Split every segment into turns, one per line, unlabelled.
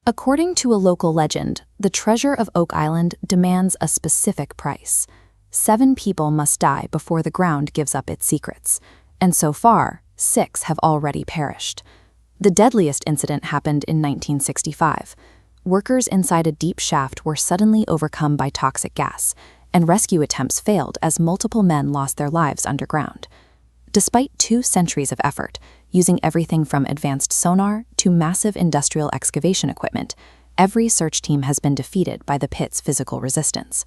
According to a local legend, the treasure of Oak Island demands a specific price. 7 people must die before the ground gives up its secrets, and so far, 6 have already perished. The deadliest incident happened in 1965. Workers inside a deep shaft were suddenly overcome by toxic gas, and rescue attempts failed as multiple men lost their lives underground. Despite 2 centuries of effort, using everything from advanced sonar to massive industrial excavation equipment, every search team has been defeated by the pit's physical resistance.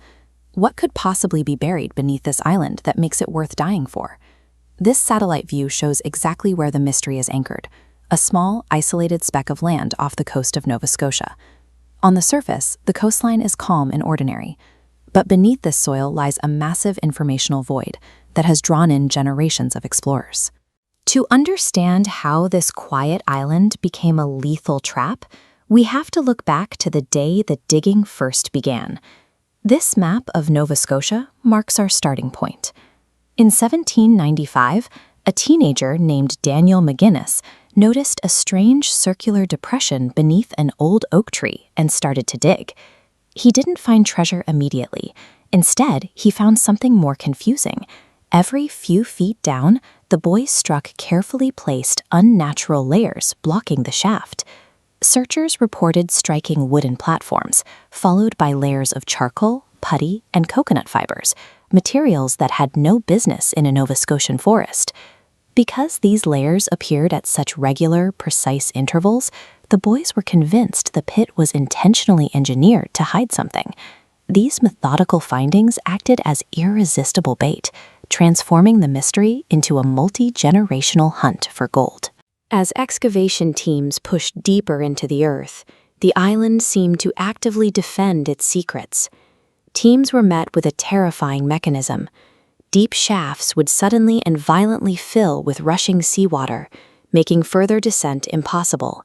What could possibly be buried beneath this island that makes it worth dying for? This satellite view shows exactly where the mystery is anchored, a small, isolated speck of land off the coast of Nova Scotia. On the surface, the coastline is calm and ordinary, but beneath this soil lies a massive informational void that has drawn in generations of explorers. To understand how this quiet island became a lethal trap, we have to look back to the day the digging first began. This map of Nova Scotia marks our starting point. In 1795, a teenager named Daniel McGuinness noticed a strange circular depression beneath an old oak tree and started to dig. He didn't find treasure immediately. Instead, he found something more confusing. Every few feet down, the boys struck carefully placed, unnatural layers blocking the shaft. Searchers reported striking wooden platforms, followed by layers of charcoal, putty, and coconut fibers, materials that had no business in a Nova Scotian forest. Because these layers appeared at such regular, precise intervals, the boys were convinced the pit was intentionally engineered to hide something. These methodical findings acted as irresistible bait, transforming the mystery into a multi-generational hunt for gold. As excavation teams pushed deeper into the earth, the island seemed to actively defend its secrets. Teams were met with a terrifying mechanism. Deep shafts would suddenly and violently fill with rushing seawater, making further descent impossible.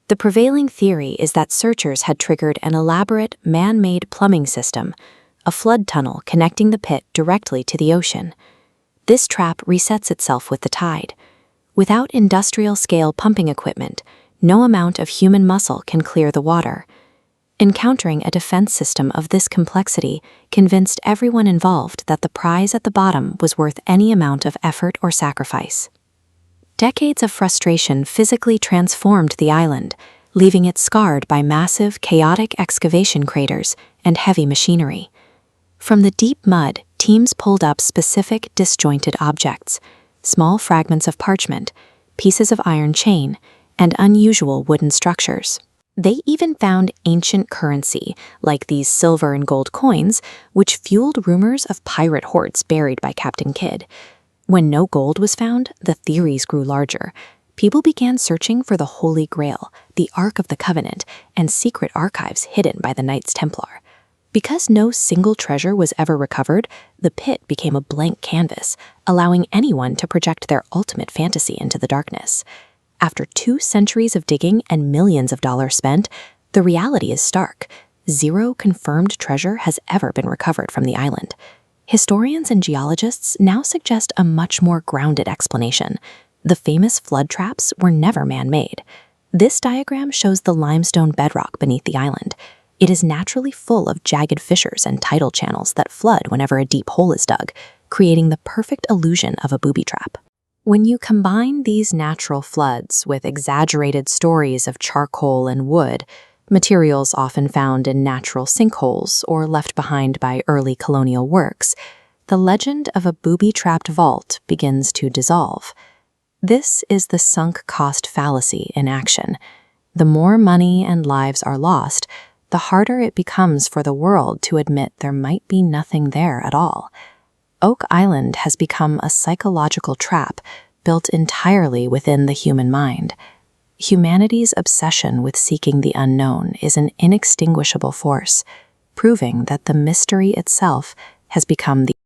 The prevailing theory is that searchers had triggered an elaborate, man-made plumbing system, a flood tunnel connecting the pit directly to the ocean. This trap resets itself with the tide. Without industrial-scale pumping equipment, no amount of human muscle can clear the water. Encountering a defense system of this complexity convinced everyone involved that the prize at the bottom was worth any amount of effort or sacrifice. Decades of frustration physically transformed the island, leaving it scarred by massive, chaotic excavation craters and heavy machinery. From the deep mud, teams pulled up specific disjointed objects, small fragments of parchment, pieces of iron chain, and unusual wooden structures. They even found ancient currency, like these silver and gold coins, which fueled rumors of pirate hoards buried by Captain Kidd. When no gold was found, the theories grew larger. People began searching for the Holy Grail, the Ark of the Covenant, and secret archives hidden by the Knights Templar. Because no single treasure was ever recovered, the pit became a blank canvas, allowing anyone to project their ultimate fantasy into the darkness. After 2 centuries of digging and millions of dollars spent, the reality is stark. 0 confirmed treasure has ever been recovered from the island. Historians and geologists now suggest a much more grounded explanation. The famous flood traps were never man-made. This diagram shows the limestone bedrock beneath the island. It is naturally full of jagged fissures and tidal channels that flood whenever a deep hole is dug, creating the perfect illusion of a booby trap. When you combine these natural floods with exaggerated stories of charcoal and wood, materials often found in natural sinkholes or left behind by early colonial works, the legend of a booby-trapped vault begins to dissolve. This is the sunk cost fallacy in action. The more money and lives are lost, the harder it becomes for the world to admit there might be nothing there at all. Oak Island has become a psychological trap built entirely within the human mind. Humanity's obsession with seeking the unknown is an inextinguishable force, proving that the mystery itself has become the